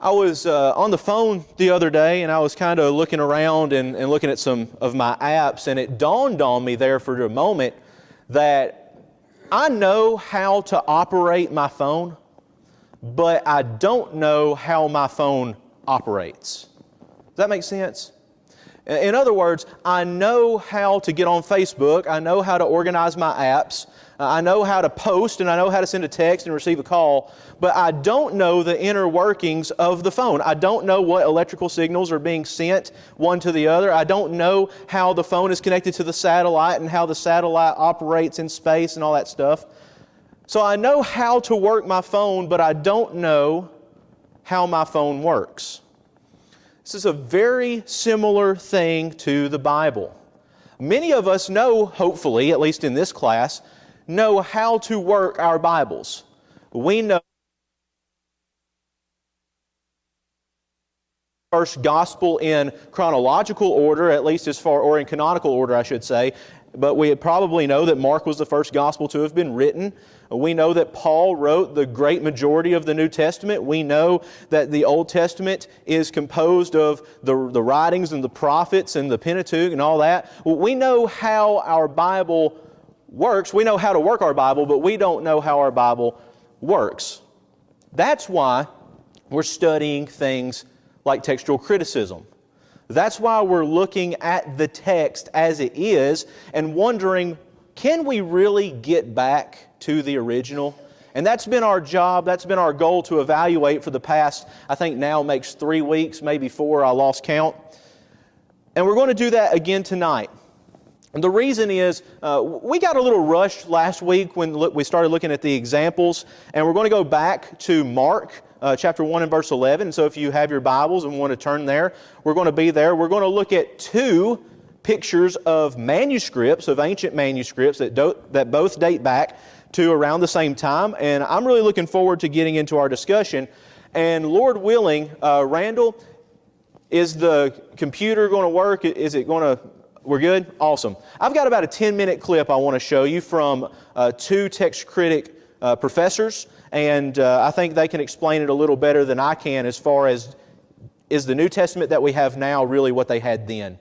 I was on the phone the other day, and I was kind of looking around and looking at some of my apps, and it dawned on me there for a moment that I know how to operate my phone, but I don't know how my phone operates. Does that make sense? In other words, I know how to get on Facebook, I know how to organize my apps, I know how to post, and I know how to send a text and receive a call, but I don't know the inner workings of the phone. I don't know what electrical signals are being sent one to the other. I don't know how the phone is connected to the satellite and how the satellite operates in space and all that stuff. So I know how to work my phone, but I don't know how my phone works. This is a very similar thing to the Bible. Many of us know, hopefully, at least in this class, know how to work our Bibles. We know the first gospel in chronological order, at least or in canonical order, I should say. But we probably know that Mark was the first gospel to have been written. We know that Paul wrote the great majority of the New Testament. We know that the Old Testament is composed of the writings and the prophets and the Pentateuch and all that. We know how our Bible works. We know how to work our Bible, but we don't know how our Bible works. That's why we're studying things like textual criticism. That's why we're looking at the text as it is and wondering, can we really get back to the original? And that's been our job, that's been our goal to evaluate for the past, I think now makes 3 weeks, maybe 4, I lost count. And we're going to do that again tonight. And the reason is, we got a little rushed last week when we started looking at the examples, and we're going to go back to Mark chapter 1 and verse 11. So if you have your Bibles and want to turn there, we're going to be there. We're going to look at 2 pictures of manuscripts, of ancient manuscripts that both date back to around the same time. And I'm really looking forward to getting into our discussion. And Lord willing, Randall, is the computer going to work? Is it going to... We're good? Awesome. I've got about a 10-minute clip I want to show you from 2 text critic professors, and I think they can explain it a little better than I can as far as, is the New Testament that we have now really what they had then?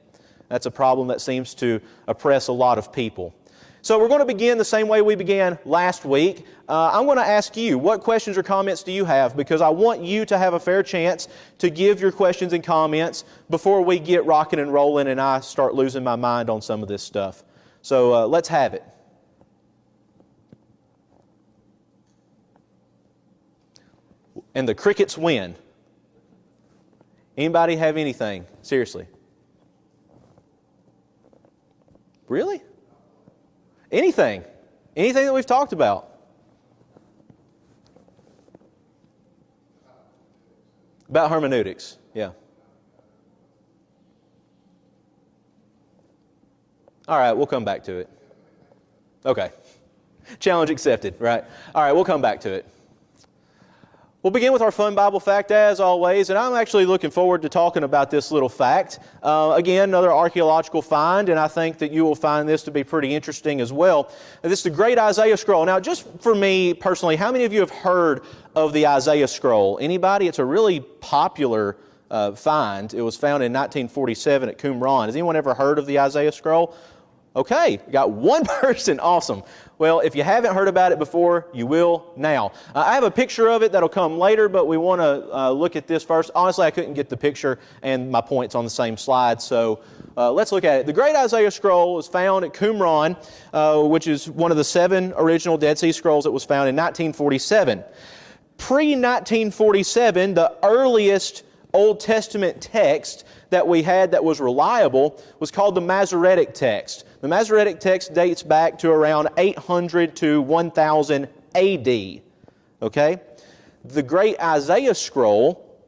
That's a problem that seems to oppress a lot of people. So we're going to begin the same way we began last week. I'm going to ask you, what questions or comments do you have? Because I want you to have a fair chance to give your questions and comments before we get rocking and rolling and I start losing my mind on some of this stuff. So let's have it. And the crickets win. Anybody have anything? Seriously. Really? Anything. Anything that we've talked about. About hermeneutics. Yeah. All right, we'll come back to it. Okay. Challenge accepted, right? All right, we'll come back to it. We'll begin with our fun Bible fact as always, and I'm actually looking forward to talking about this little fact. Again, another archaeological find, and I think that you will find this to be pretty interesting as well. This is the Great Isaiah Scroll. Now, just for me personally, how many of you have heard of the Isaiah Scroll? Anybody? It's a really popular find. It was found in 1947 at Qumran. Has anyone ever heard of the Isaiah Scroll? Okay, got one person. Awesome. Well, if you haven't heard about it before, you will now. I have a picture of it that'll come later, but we want to look at this first. Honestly, I couldn't get the picture and my point's on the same slide, so let's look at it. The Great Isaiah Scroll was found at Qumran, which is one of the 7 original Dead Sea Scrolls that was found in 1947. Pre-1947, the earliest Old Testament text that we had that was reliable was called the Masoretic text. The Masoretic text dates back to around 800 to 1000 AD. Okay? The Great Isaiah Scroll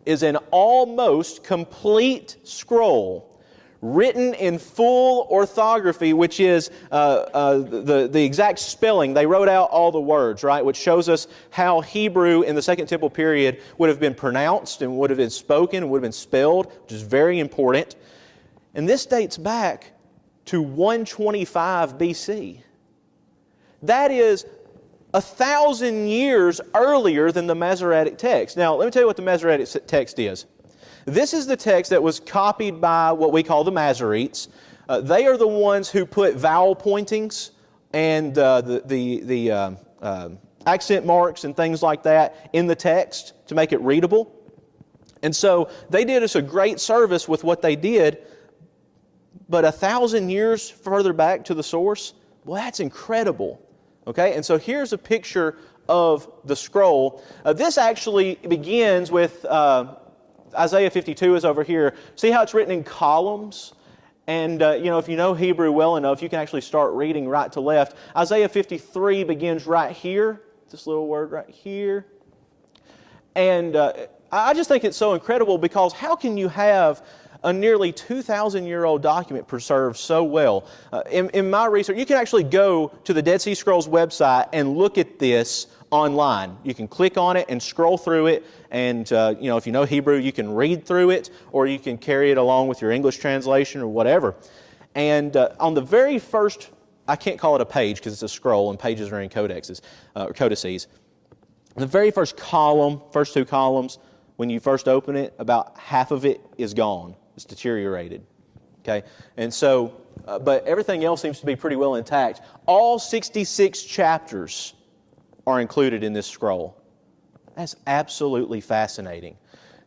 is an almost complete scroll written in full orthography, which is the exact spelling. They wrote out all the words, right? Which shows us how Hebrew in the Second Temple period would have been pronounced and would have been spoken and would have been spelled, which is very important. And this dates back to 125 BC. That is 1,000 years earlier than the Masoretic text. Now, let me tell you what the Masoretic text is. This is the text that was copied by what we call the Masoretes. They are the ones who put vowel pointings and the accent marks and things like that in the text to make it readable. And so they did us a great service with what they did, but 1,000 years further back to the source, well, that's incredible. Okay, and so here's a picture of the scroll. This actually begins with Isaiah 52 is over here. See how it's written in columns? And, if you know Hebrew well enough, you can actually start reading right to left. Isaiah 53 begins right here, this little word right here. And I just think it's so incredible because how can you have a nearly 2,000-year-old document preserved so well? In my research, you can actually go to the Dead Sea Scrolls website and look at this online. You can click on it and scroll through it, and if you know Hebrew, you can read through it, or you can carry it along with your English translation or whatever. And on the very first, I can't call it a page because it's a scroll, and pages are in codices or codices. The very first column, first two columns, when you first open it, about half of it is gone. It's deteriorated. Okay, and so, but everything else seems to be pretty well intact. All 66 chapters are included in this scroll. That's absolutely fascinating.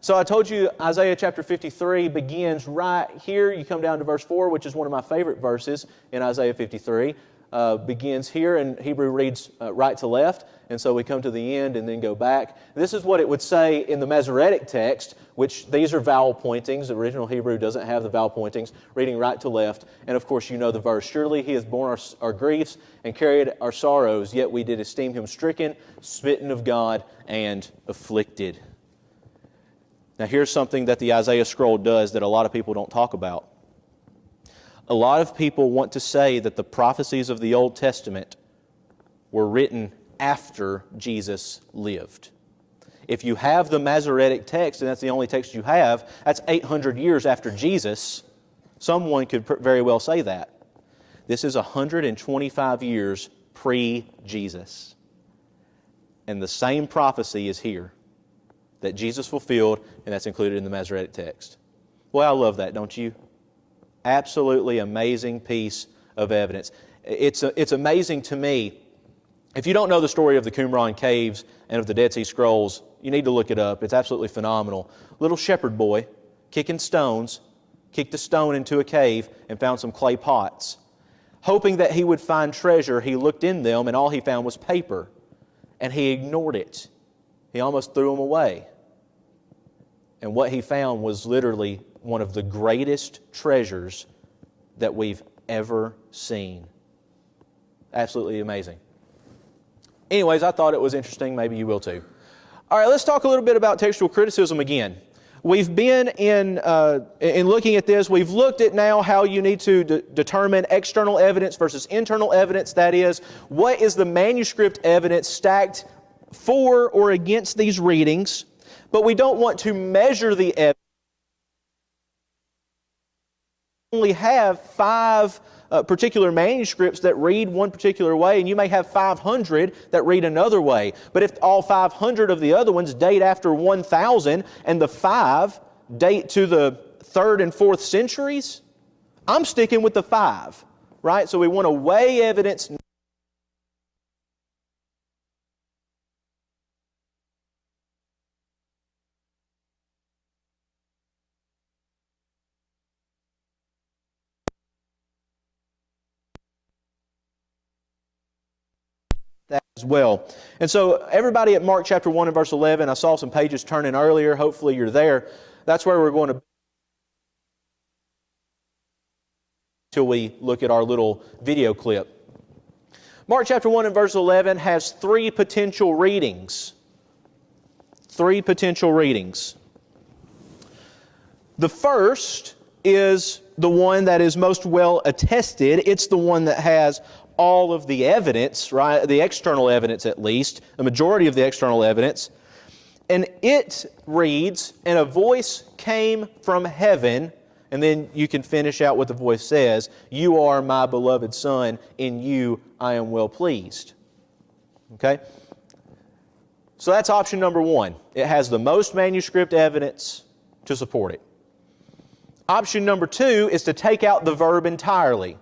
So I told you Isaiah chapter 53 begins right here. You come down to verse 4, which is one of my favorite verses in Isaiah 53. Begins here, and Hebrew reads right to left, and so we come to the end and then go back. This is what it would say in the Masoretic text, which these are vowel pointings. The original Hebrew doesn't have the vowel pointings, reading right to left. And of course you know the verse, surely He has borne our griefs and carried our sorrows, yet we did esteem Him stricken, smitten of God, and afflicted. Now here's something that the Isaiah scroll does that a lot of people don't talk about. A lot of people want to say that the prophecies of the Old Testament were written after Jesus lived. If you have the Masoretic text, and that's the only text you have, that's 800 years after Jesus, someone could very well say that. This is 125 years pre-Jesus. And the same prophecy is here that Jesus fulfilled, and that's included in the Masoretic text. Well, I love that, don't you? Absolutely amazing piece of evidence. It's amazing to me. If you don't know the story of the Qumran caves and of the Dead Sea Scrolls, you need to look it up. It's absolutely phenomenal. Little shepherd boy kicking stones, kicked a stone into a cave and found some clay pots. Hoping that he would find treasure, he looked in them and all he found was paper. And he ignored it. He almost threw them away. And what he found was literally one of the greatest treasures that we've ever seen. Absolutely amazing. Anyways, I thought it was interesting. Maybe you will too. All right, let's talk a little bit about textual criticism again. We've been in looking at this. We've looked at now how you need to determine external evidence versus internal evidence. That is, what is the manuscript evidence stacked for or against these readings? But we don't want to measure the evidence. We only have 5 particular manuscripts that read one particular way, and you may have 500 that read another way. But if all 500 of the other ones date after 1000 and the 5 date to the 3rd and 4th centuries, I'm sticking with the 5, right? So we want to weigh evidence. That as well. And so everybody at Mark chapter 1 and verse 11, I saw some pages turning earlier. Hopefully you're there. That's where we're going to till we look at our little video clip. Mark chapter 1 and verse 11 has 3 potential readings. 3 potential readings. The first is the one that is most well attested. It's the one that has all of the evidence, right? The external evidence at least, the majority of the external evidence. And it reads, and a voice came from heaven, and then you can finish out what the voice says, "You are my beloved Son, in you I am well pleased." Okay? So that's option number one. It has the most manuscript evidence to support it. Option number two is to take out the verb entirely.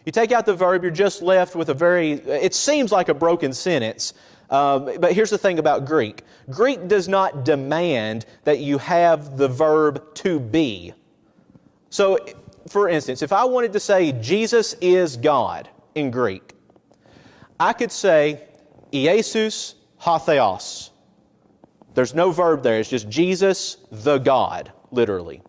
You take out the verb, you're just left with it seems like a broken sentence, but here's the thing about Greek. Greek does not demand that you have the verb to be. So, for instance, if I wanted to say Jesus is God in Greek, I could say Iesus ha theos. There's no verb there, it's just Jesus the God, literally.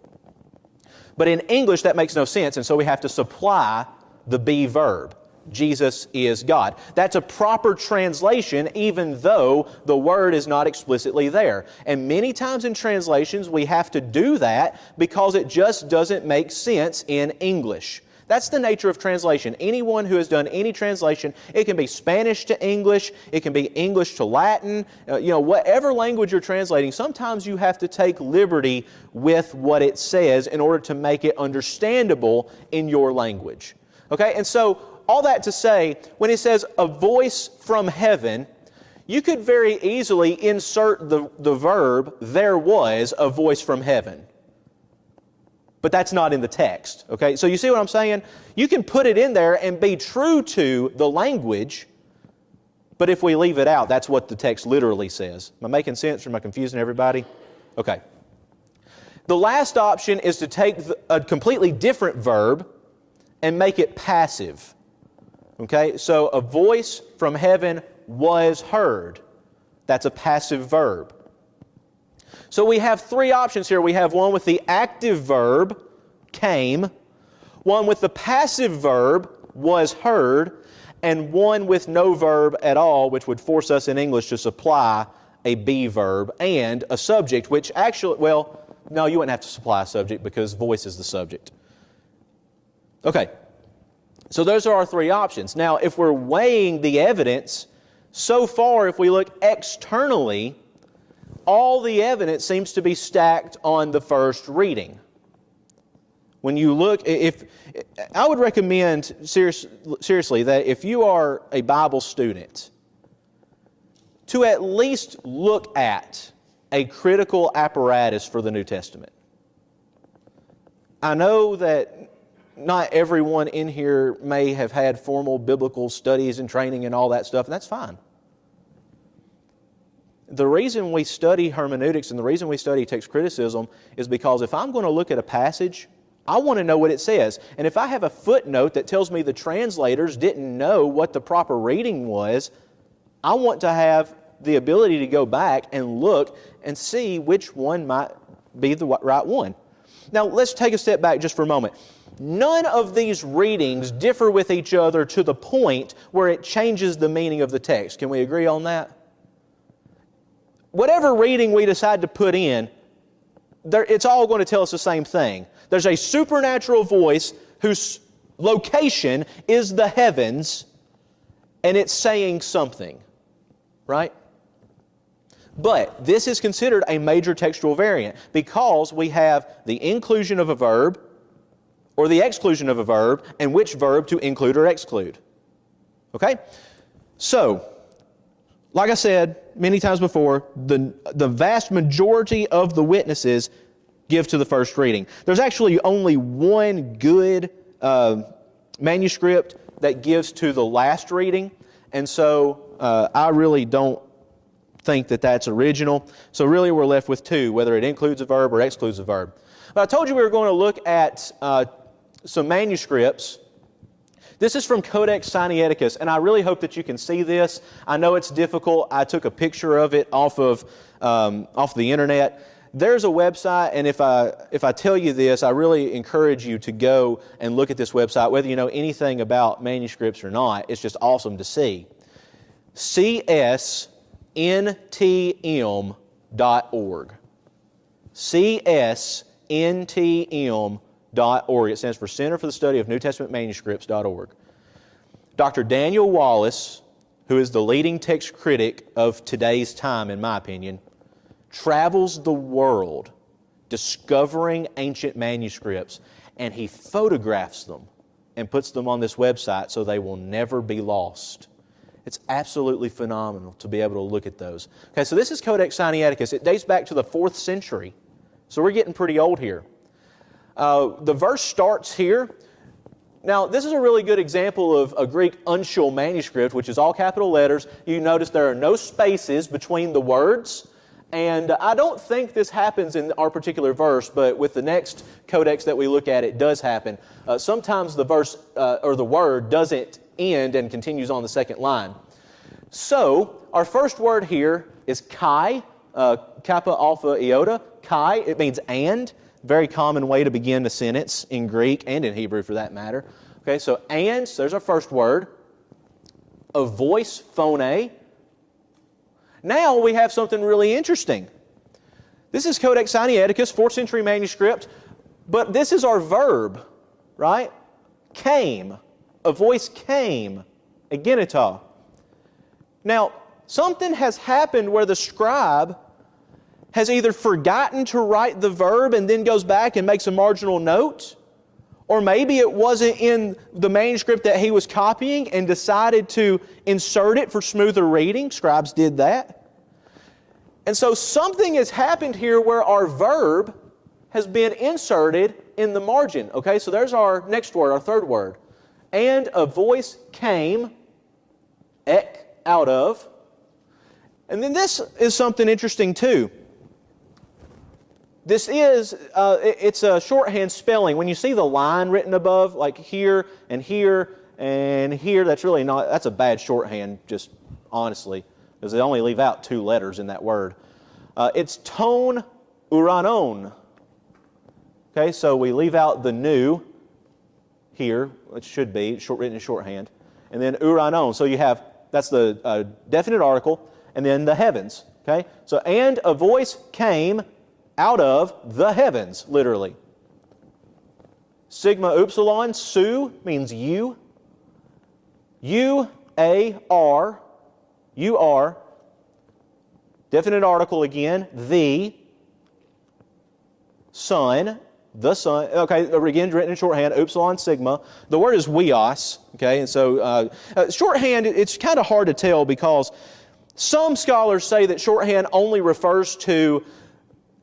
But in English that makes no sense, and so we have to supply the be verb. Jesus is God. That's a proper translation even though the word is not explicitly there. And many times in translations we have to do that because it just doesn't make sense in English. That's the nature of translation. Anyone who has done any translation, it can be Spanish to English, it can be English to Latin, whatever language you're translating, sometimes you have to take liberty with what it says in order to make it understandable in your language. Okay, and so all that to say, when it says a voice from heaven, you could very easily insert the verb, there was a voice from heaven. But that's not in the text, okay? So you see what I'm saying? You can put it in there and be true to the language, but if we leave it out, that's what the text literally says. Am I making sense or am I confusing everybody? Okay. The last option is to take a completely different verb and make it passive. Okay? So a voice from heaven was heard. That's a passive verb. So we have three options here. We have one with the active verb, came, one with the passive verb, was heard, and one with no verb at all, which would force us in English to supply a be verb and a subject, which actually, well, no, you wouldn't have to supply a subject because voice is the subject. Okay, so those are our three options. Now, if we're weighing the evidence, so far, if we look externally, all the evidence seems to be stacked on the first reading. When you look, I would recommend seriously that if you are a Bible student, to at least look at a critical apparatus for the New Testament. I know that not everyone in here may have had formal biblical studies and training and all that stuff, and that's fine. The reason we study hermeneutics and the reason we study text criticism is because if I'm going to look at a passage, I want to know what it says. And if I have a footnote that tells me the translators didn't know what the proper reading was, I want to have the ability to go back and look and see which one might be the right one. Now, let's take a step back just for a moment. None of these readings differ with each other to the point where it changes the meaning of the text. Can we agree on that? Whatever reading we decide to put in, it's all going to tell us the same thing. There's a supernatural voice whose location is the heavens, and it's saying something, right? But this is considered a major textual variant because we have the inclusion of a verb or the exclusion of a verb and which verb to include or exclude. Okay? So, like I said many times before, the vast majority of the witnesses give to the first reading. There's actually only one good manuscript that gives to the last reading, and so I really don't think that that's original. So really we're left with two, whether it includes a verb or excludes a verb. But I told you we were going to look at some manuscripts. This is from Codex Sinaiticus, and I really hope that you can see this. I know it's difficult. I took a picture of it off the internet. There's a website, and if I tell you this, I really encourage you to go and look at this website, whether you know anything about manuscripts or not. It's just awesome to see. CSNTM.org. CSNTM.org. It stands for Center for the Study of New Testament Manuscripts.org. Dr. Daniel Wallace, who is the leading text critic of today's time, in my opinion, travels the world discovering ancient manuscripts, and he photographs them and puts them on this website so they will never be lost. It's absolutely phenomenal to be able to look at those. Okay, so this is Codex Sinaiticus. It dates back to the 4th century. So we're getting pretty old here. The verse starts here. Now, this is a really good example of a Greek uncial manuscript, which is all capital letters. You notice there are no spaces between the words. And I don't think this happens in our particular verse, but with the next codex that we look at, it does happen. Sometimes the verse or the word doesn't end and continues on the second line. So, our first word here is kai, kappa, alpha, iota. Kai, it means and. Very common way to begin a sentence in Greek and in Hebrew for that matter. Okay, so and, so there's our first word. A voice, phone. Now we have something really interesting. This is Codex Sinaiticus, 4th century manuscript, but this is our verb, right? Came. A voice came. Egenita. Now, something has happened where the scribe has either forgotten to write the verb and then goes back and makes a marginal note, or maybe it wasn't in the manuscript that he was copying and decided to insert it for smoother reading. Scribes did that. And so something has happened here where our verb has been inserted in the margin. Okay, so there's our next word, our third word. And a voice came, ek, out of. And then this is something interesting too. This is, it's a shorthand spelling. When you see the line written above, like here and here and here, that's really not, that's a bad shorthand, just honestly, because they only leave out 2 letters in that word. It's tone uranon. Okay, so we leave out the nu here, it should be written in shorthand, and then uranon. So you have, that's the definite article, and then the heavens. Okay, so and a voice came out of the heavens, literally. Sigma upsilon, su, means you. U-A-R, you are. Definite article again, the Son, the Son. Okay, again, written in shorthand, upsilon, sigma. The word is weos, okay, and so shorthand, it's kind of hard to tell because some scholars say that shorthand only refers to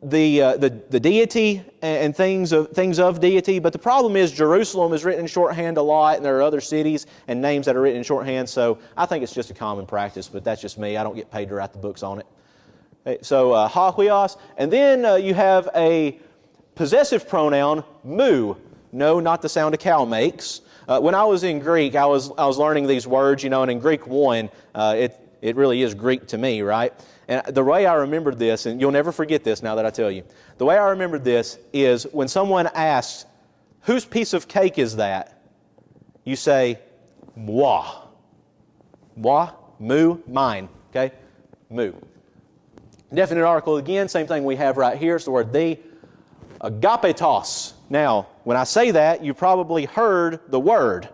the deity and things of deity, but the problem is Jerusalem is written in shorthand a lot, and there are other cities and names that are written in shorthand, so I think it's just a common practice, but that's just me. I don't get paid to write the books on it. Okay, so ha huios, and then you have a possessive pronoun, mu. No, not the sound a cow makes. When I was in Greek, I was learning these words, and in Greek 1, it really is Greek to me, right? And the way I remembered this, and you'll never forget this now that I tell you, the way I remembered this is when someone asks, whose piece of cake is that? You say, moi. Moi, mu, mine, okay? Mu. Definite article again, same thing we have right here, it's the word the, agapetos. Now, when I say that, you probably heard the word,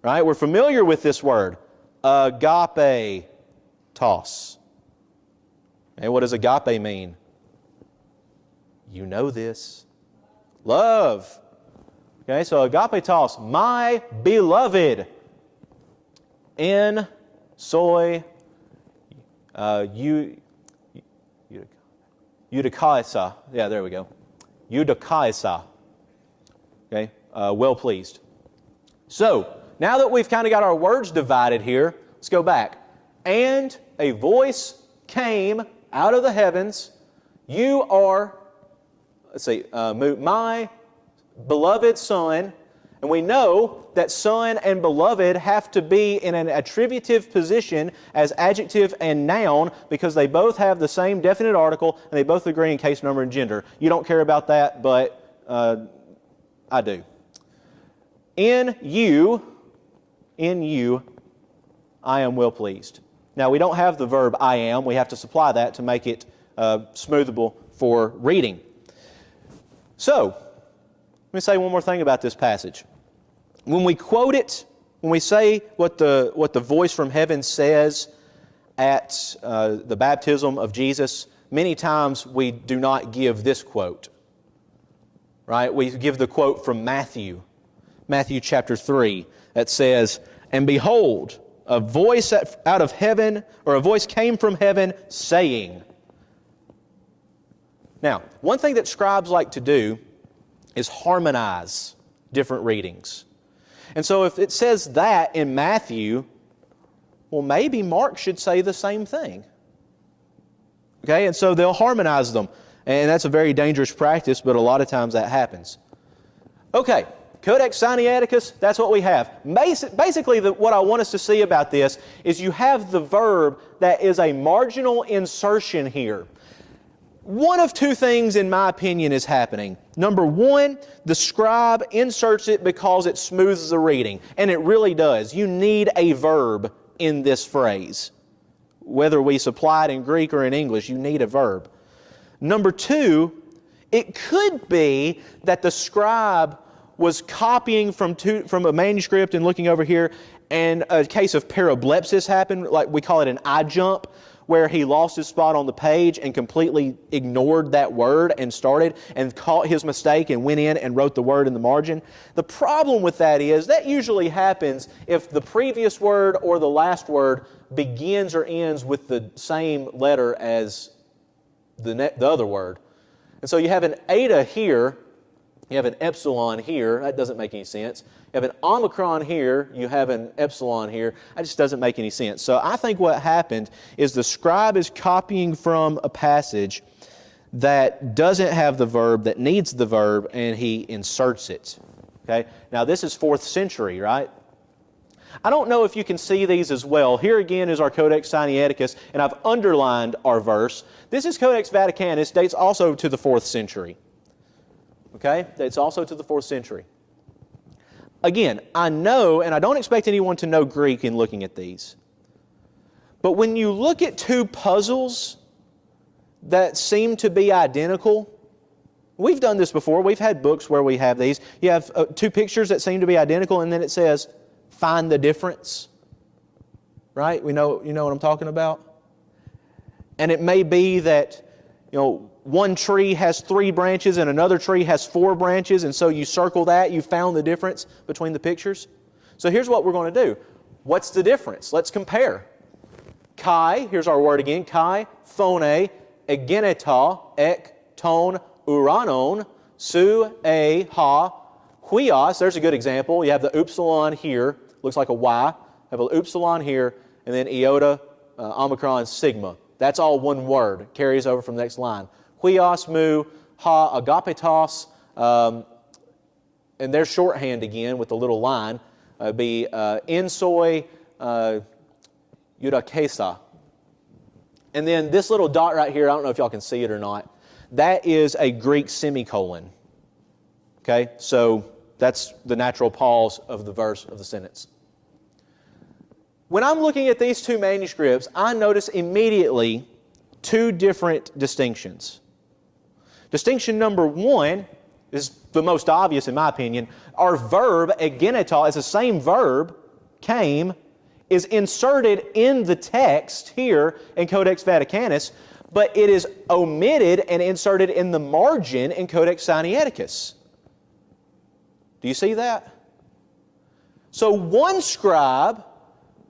right? We're familiar with this word, agapetos. And what does agape mean? You know this. Love. Okay, so agapetos, my beloved. En soy eudokaisa. Yeah, there we go. Eudokaisa. Okay, well pleased. So, now that we've kind of got our words divided here, let's go back. And a voice came out of the heavens. You are, let's see, my beloved Son. And we know that son and beloved have to be in an attributive position as adjective and noun because they both have the same definite article and they both agree in case, number, and gender. You don't care about that, but I do. In you, I am well pleased. Now, we don't have the verb I am. We have to supply that to make it smoothable for reading. So, let me say one more thing about this passage. When we quote it, when we say what the voice from heaven says at the baptism of Jesus, many times we do not give this quote. Right? We give the quote from Matthew chapter 3, that says, "And behold, a voice out of heaven, or a voice came from heaven saying. Now, one thing that scribes like to do is harmonize different readings. And so if it says that in Matthew, well, maybe Mark should say the same thing. Okay, and so they'll harmonize them. And that's a very dangerous practice, but a lot of times that happens. Okay, Codex Sinaiticus, that's what we have. Basically, what I want us to see about this is you have the verb that is a marginal insertion here. One of two things, in my opinion, is happening. Number one, the scribe inserts it because it smooths the reading, and it really does. You need a verb in this phrase. Whether we supply it in Greek or in English, you need a verb. Number two, it could be that the scribe was copying from a manuscript and looking over here, and a case of parablepsis happened, like we call it an eye jump, where he lost his spot on the page and completely ignored that word and started and caught his mistake and went in and wrote the word in the margin. The problem with that is that usually happens if the previous word or the last word begins or ends with the same letter as the other word. And so you have an eta here, you have an epsilon here. That doesn't make any sense. You have an omicron here, you have an epsilon here. That just doesn't make any sense. So I think what happened is the scribe is copying from a passage that doesn't have the verb, that needs the verb, and he inserts it. Okay? Now this is 4th century, right? I don't know if you can see these as well. Here again is our Codex Sinaiticus, and I've underlined our verse. This is Codex Vaticanus, dates also to the 4th century. Okay? Dates also to the 4th century. Again, I know, and I don't expect anyone to know Greek in looking at these, but when you look at two puzzles that seem to be identical, we've done this before. We've had books where we have these. You have two pictures that seem to be identical, and then it says, find the difference. Right? You know what I'm talking about? And it may be that, one tree has 3 branches and another tree has 4 branches, and so you circle that, you found the difference between the pictures. So here's what we're going to do. What's the difference? Let's compare. Kai, here's our word again, kai, phone, egeneta, ek, ton, uranon, su, a, ha, huios. There's a good example. You have the upsilon here, looks like a Y. You have an upsilon here, and then iota, omicron, sigma. That's all one word. Carries over from the next line. Huios, mu, ha, agapetos, and there's shorthand again with the little line. Be ensoi, eudakesa. And then this little dot right here, I don't know if y'all can see it or not, that is a Greek semicolon. Okay, so that's the natural pause of the verse of the sentence. When I'm looking at these two manuscripts, I notice immediately two different distinctions. Distinction number one is the most obvious in my opinion. Our verb, egeneta, is the same verb, came, is inserted in the text here in Codex Vaticanus, but it is omitted and inserted in the margin in Codex Sinaiticus. Do you see that? So one scribe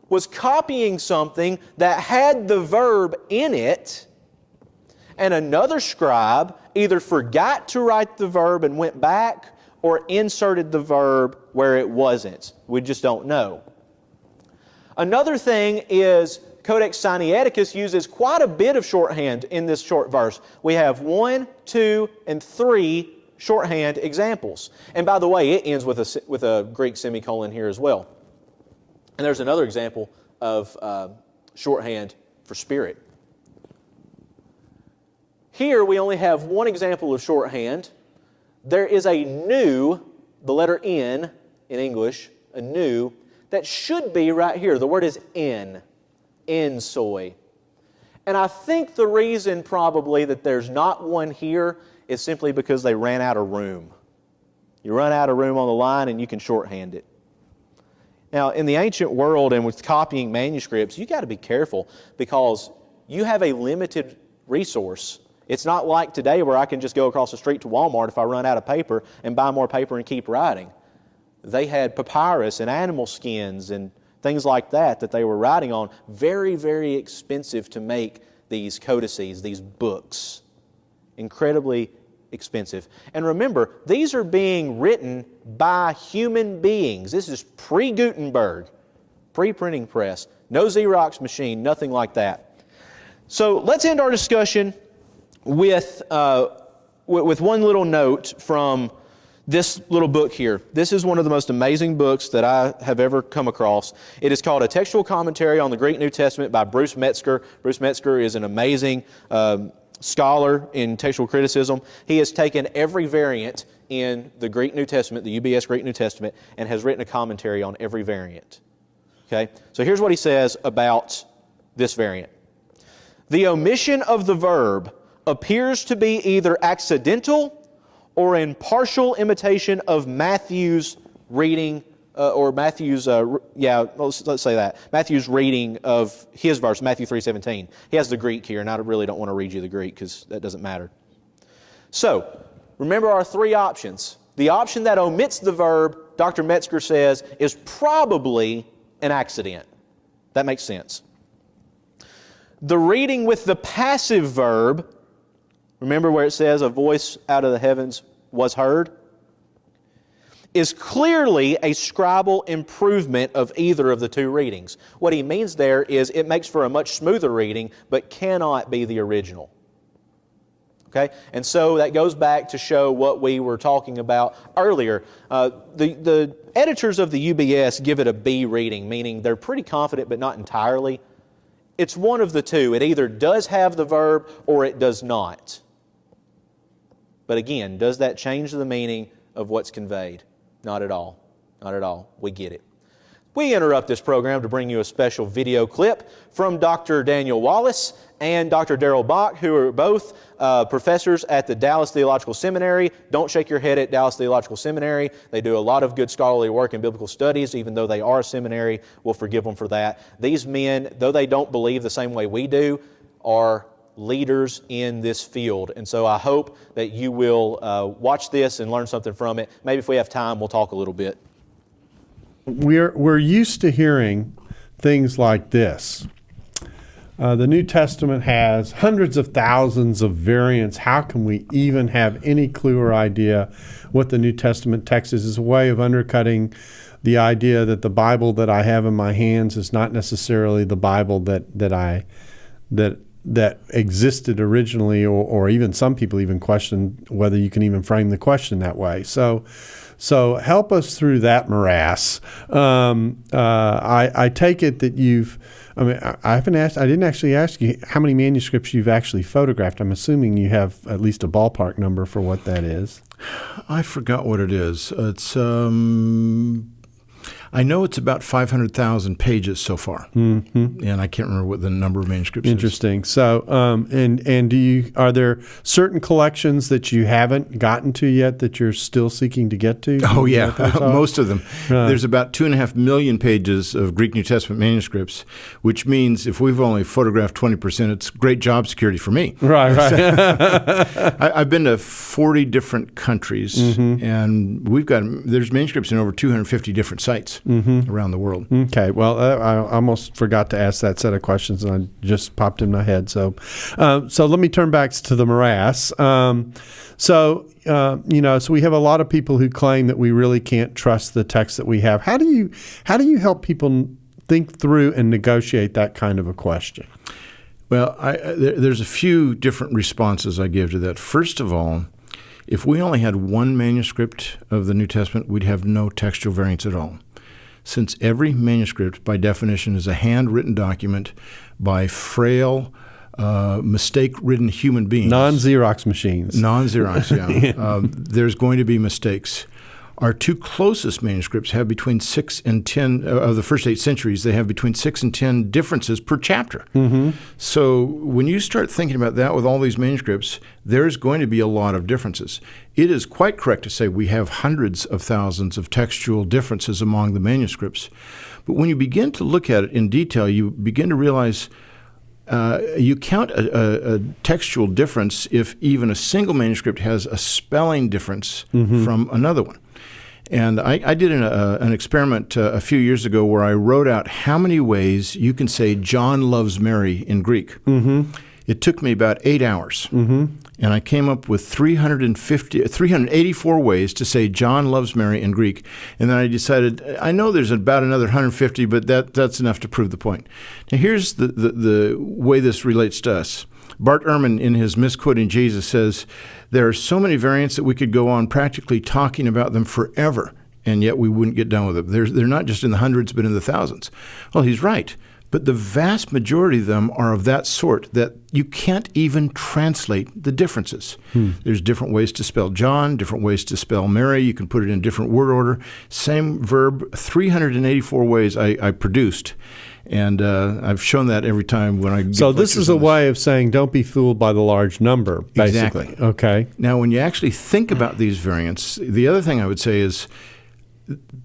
was copying something that had the verb in it, and another scribe either forgot to write the verb and went back, or inserted the verb where it wasn't. We just don't know. Another thing is Codex Sinaiticus uses quite a bit of shorthand in this short verse. We have 1, 2, and 3 shorthand examples. And by the way, it ends with a Greek semicolon here as well. And there's another example of shorthand for spirit. Here we only have one example of shorthand. There is a nu, the letter N in English, a nu, that should be right here. The word is ensoi. And I think the reason probably that there's not one here is simply because they ran out of room. You run out of room on the line and you can shorthand it. Now, in the ancient world and with copying manuscripts, you got to be careful because you have a limited resource. It's not like today where I can just go across the street to Walmart if I run out of paper and buy more paper and keep writing. They had papyrus and animal skins and things like that they were writing on. Very, very expensive to make these codices, these books. Incredibly expensive. And remember, these are being written by human beings. This is pre-Gutenberg, pre-printing press. No Xerox machine, nothing like that. So let's end our discussion with one little note from this little book here. This is one of the most amazing books that I have ever come across. It is called A Textual Commentary on the Greek New Testament by Bruce Metzger. Bruce Metzger is an amazing scholar in textual criticism. He has taken every variant in the Greek New Testament, the UBS Greek New Testament, and has written a commentary on every variant. Okay? So here's what he says about this variant. The omission of the verb appears to be either accidental or in partial imitation of Matthew's reading, let's say that. Matthew's reading of his verse, Matthew 3:17. He has the Greek here, and I really don't want to read you the Greek because that doesn't matter. So, remember our three options. The option that omits the verb, Dr. Metzger says, is probably an accident. That makes sense. The reading with the passive verb, remember where it says a voice out of the heavens was heard, is clearly a scribal improvement of either of the two readings. What he means there is it makes for a much smoother reading, but cannot be the original. Okay? And so that goes back to show what we were talking about earlier. The editors of the UBS give it a B reading, meaning they're pretty confident but not entirely. It's one of the two. It either does have the verb or it does not. But again, does that change the meaning of what's conveyed? Not at all. Not at all. We get it. We interrupt this program to bring you a special video clip from Dr. Daniel Wallace and Dr. Darrell Bach, who are both professors at the Dallas Theological Seminary. Don't shake your head at Dallas Theological Seminary. They do a lot of good scholarly work in biblical studies, even though they are a seminary. We'll forgive them for that. These men, though they don't believe the same way we do, are leaders in this field. And so I hope that you will watch this and learn something from it. Maybe if we have time, we'll talk a little bit. We're used to hearing things like this. The New Testament has hundreds of thousands of variants. How can we even have any clue or idea what the New Testament text is? It's a way of undercutting the idea that the Bible that I have in my hands is not necessarily the Bible that existed originally, or even some people even question whether you can even frame the question that way. So help us through that morass. I take it that I didn't actually ask you how many manuscripts you've actually photographed. I'm assuming you have at least a ballpark number for what that is. I forgot what it is. It's I know it's about 500,000 pages so far, and I can't remember what the number of manuscripts Interesting. is. So, are there certain collections that you haven't gotten to yet that you're still seeking to get to? Oh, yeah, most of them. There's about 2.5 million pages of Greek New Testament manuscripts, which means if we've only photographed 20%, it's great job security for me. Right. I've been to 40 different countries, and there's manuscripts in over 250 different sites around the world. Okay. Well, I almost forgot to ask that set of questions, and I just popped in my head. So let me turn back to the morass. So we have a lot of people who claim that we really can't trust the text that we have. How do you help people think through and negotiate that kind of a question? Well, there's a few different responses I give to that. First of all, if we only had one manuscript of the New Testament, we'd have no textual variants at all. Since every manuscript, by definition, is a handwritten document by frail, mistake-ridden human beings. Non-Xerox machines. Non-Xerox, yeah. There's going to be mistakes. Our two closest manuscripts have between 6 and 10, of the first 8 centuries, they have between 6 and 10 differences per chapter. So when you start thinking about that with all these manuscripts, there's going to be a lot of differences. It is quite correct to say we have hundreds of thousands of textual differences among the manuscripts. But when you begin to look at it in detail, you begin to realize you count a textual difference if even a single manuscript has a spelling difference from another one. And I did an experiment a few years ago where I wrote out how many ways you can say John loves Mary in Greek. It took me about 8 hours. And I came up with 384 ways to say John loves Mary in Greek. And then I decided, I know there's about another 150, but that's enough to prove the point. Now, here's the way this relates to us. Bart Ehrman, in his Misquoting Jesus, says, there are so many variants that we could go on practically talking about them forever, and yet we wouldn't get done with them. They're not just in the hundreds, but in the thousands. Well, he's right. But the vast majority of them are of that sort that you can't even translate the differences. There's different ways to spell John, different ways to spell Mary. You can put it in different word order. Same verb, 384 ways I produced. And I've shown that every time when I give So this is a way of saying don't be fooled by the large number, basically. Exactly. Okay. Now, when you actually think about these variants, the other thing I would say is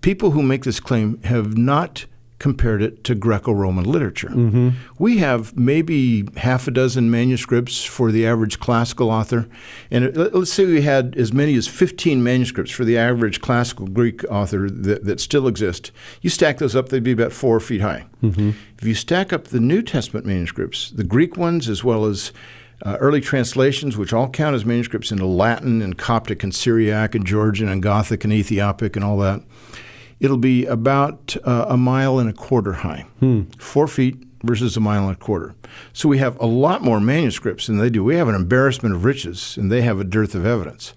people who make this claim have not compared it to Greco-Roman literature. We have maybe half a dozen manuscripts for the average classical author. And let's say we had as many as 15 manuscripts for the average classical Greek author that still exist. You stack those up, they'd be about 4 feet high. If you stack up the New Testament manuscripts, the Greek ones as well as early translations, which all count as manuscripts into Latin and Coptic and Syriac and Georgian and Gothic and Ethiopic and all that, it'll be about 1.25 miles high, 4 feet versus 1.25 miles. So we have a lot more manuscripts than they do. We have an embarrassment of riches, and they have a dearth of evidence.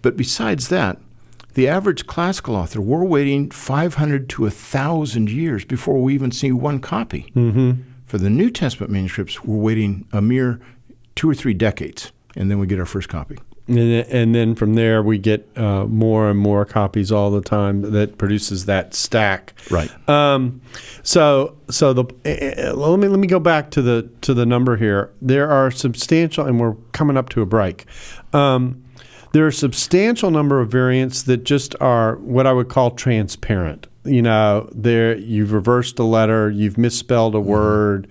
But besides that, the average classical author, we're waiting 500 to 1,000 years before we even see one copy. For the New Testament manuscripts, we're waiting a mere 2 or 3 decades, and then we get our first copy. And then from there, we get more and more copies all the time that produces that stack. Right. So let me go back to the number here. There are substantial, and we're coming up to a break. There are a substantial number of variants that just are what I would call transparent. You know, you've reversed a letter, you've misspelled a word.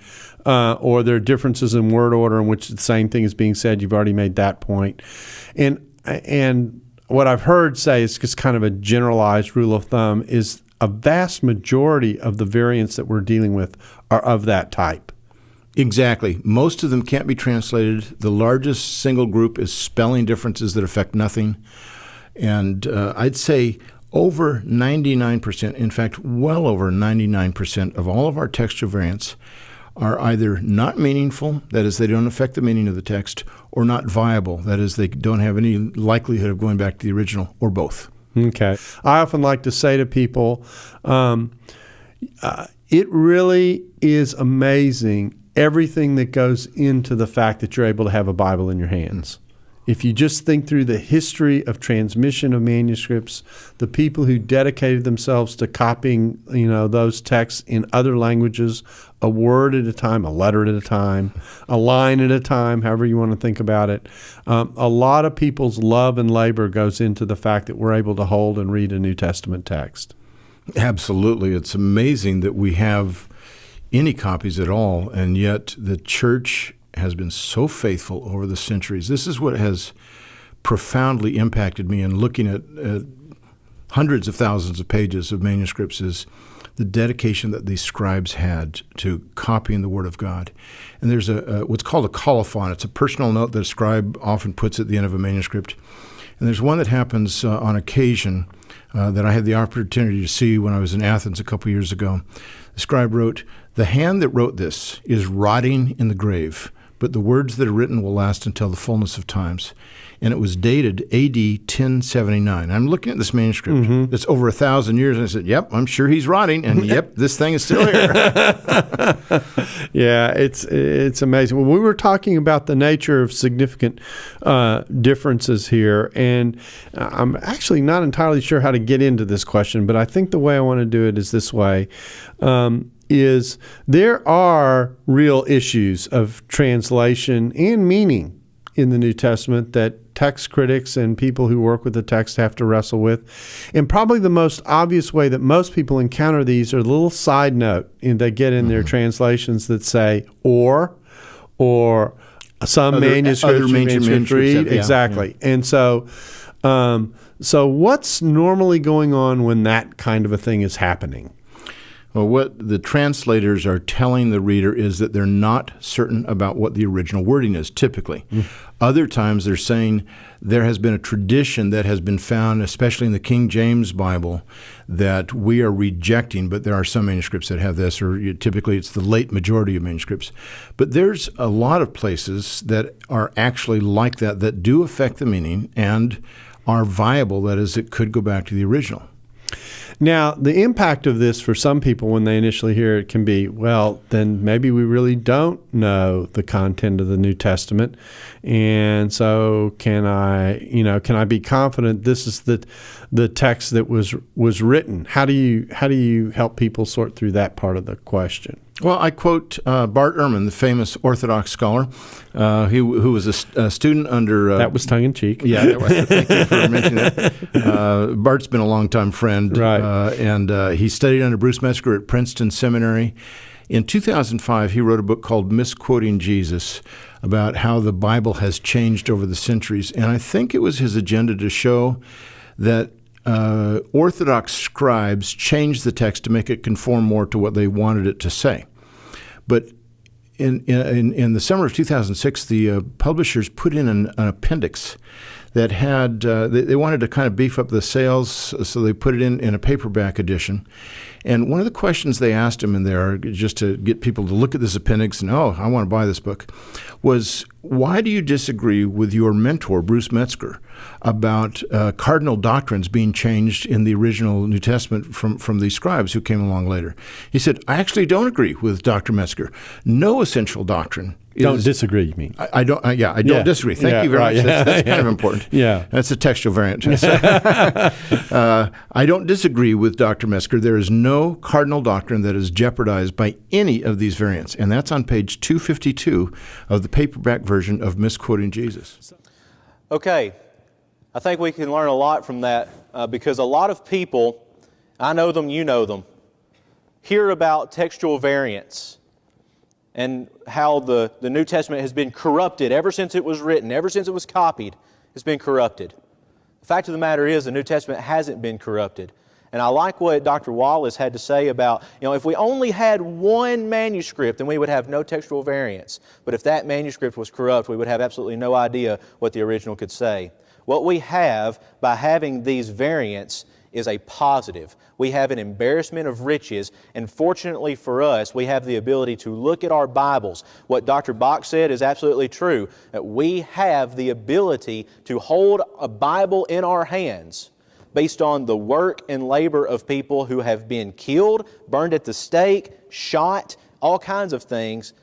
Or there are differences in word order in which the same thing is being said. You've already made that point. And what I've heard say is just kind of a generalized rule of thumb is a vast majority of the variants that we're dealing with are of that type. Exactly. Most of them can't be translated. The largest single group is spelling differences that affect nothing. And I'd say over 99%, in fact, well over 99% of all of our textual variants are either not meaningful, that is, they don't affect the meaning of the text, or not viable, that is, they don't have any likelihood of going back to the original, or both. Okay. I often like to say to people, it really is amazing everything that goes into the fact that you're able to have a Bible in your hands. If you just think through the history of transmission of manuscripts, the people who dedicated themselves to copying, those texts in other languages, a word at a time, a letter at a time, a line at a time, however you want to think about it. A lot of people's love and labor goes into the fact that we're able to hold and read a New Testament text. Absolutely. It's amazing that we have any copies at all, and yet the church has been so faithful over the centuries. This is what has profoundly impacted me in looking at hundreds of thousands of pages of manuscripts is the dedication that these scribes had to copying the Word of God. And there's what's called a colophon. It's a personal note that a scribe often puts at the end of a manuscript. And there's one that happens on occasion that I had the opportunity to see when I was in Athens a couple years ago. The scribe wrote, "The hand that wrote this is rotting in the grave, but the words that are written will last until the fullness of times." And it was dated A.D. 1079. I'm looking at this manuscript that's over 1,000 years, and I said, yep, I'm sure he's rotting, and yep, this thing is still here. Yeah, it's amazing. Well, we were talking about the nature of significant differences here, and I'm actually not entirely sure how to get into this question, but I think the way I want to do it is this way. Is there are real issues of translation and meaning in the New Testament that text critics and people who work with the text have to wrestle with. And probably the most obvious way that most people encounter these are a little side note they get in their translations that say or some manuscripts read. Exactly. Yeah. And so So what's normally going on when that kind of a thing is happening? Well, what the translators are telling the reader is that they're not certain about what the original wording is, typically. Other times they're saying there has been a tradition that has been found, especially in the King James Bible, that we are rejecting, but there are some manuscripts that have this, or typically it's the late majority of manuscripts. But there's a lot of places that are actually like that, that do affect the meaning and are viable, that is, it could go back to the original. Now, the impact of this for some people when they initially hear it can be, well, then maybe we really don't know the content of the New Testament. And so can I be confident this is the text that was written? How do you help people sort through that part of the question? Well, I quote Bart Ehrman, the famous Orthodox scholar, who was a student under... that was tongue-in-cheek. Yeah, that was, thank you for mentioning that. Bart's been a longtime friend, right. And he studied under Bruce Metzger at Princeton Seminary. In 2005, he wrote a book called Misquoting Jesus, about how the Bible has changed over the centuries. And I think it was his agenda to show that Orthodox scribes changed the text to make it conform more to what they wanted it to say. But in the summer of 2006, the publishers put in an appendix that had, they wanted to kind of beef up the sales, so they put it in a paperback edition. And one of the questions they asked him in there, just to get people to look at this appendix and, oh, I want to buy this book, was, why do you disagree with your mentor, Bruce Metzger, about cardinal doctrines being changed in the original New Testament from the scribes who came along later? He said, I actually don't agree with Dr. Metzger. No essential doctrine. Don't disagree, you mean? I don't disagree. Thank you very much. Right. That's kind of important. Yeah. That's a textual variant. I don't disagree with Dr. Metzger. There is no cardinal doctrine that is jeopardized by any of these variants. And that's on page 252 of the paperback version of Misquoting Jesus. Okay. I think we can learn a lot from that because a lot of people, I know them, you know them, hear about textual variants and how the New Testament has been corrupted ever since it was written, ever since it was copied, it's been corrupted. The fact of the matter is the New Testament hasn't been corrupted. And I like what Dr. Wallace had to say about, if we only had one manuscript, then we would have no textual variants. But if that manuscript was corrupt, we would have absolutely no idea what the original could say. What we have by having these variants is a positive. We have an embarrassment of riches, and fortunately for us, we have the ability to look at our Bibles. What Dr. Bach said is absolutely true, that we have the ability to hold a Bible in our hands based on the work and labor of people who have been killed, burned at the stake, shot, all kinds of things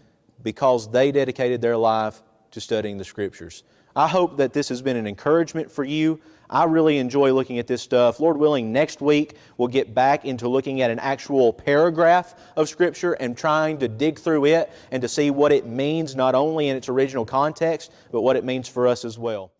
because they dedicated their life to studying the Scriptures. I hope that this has been an encouragement for you. I really enjoy looking at this stuff. Lord willing, next week we'll get back into looking at an actual paragraph of Scripture and trying to dig through it and to see what it means not only in its original context, but what it means for us as well.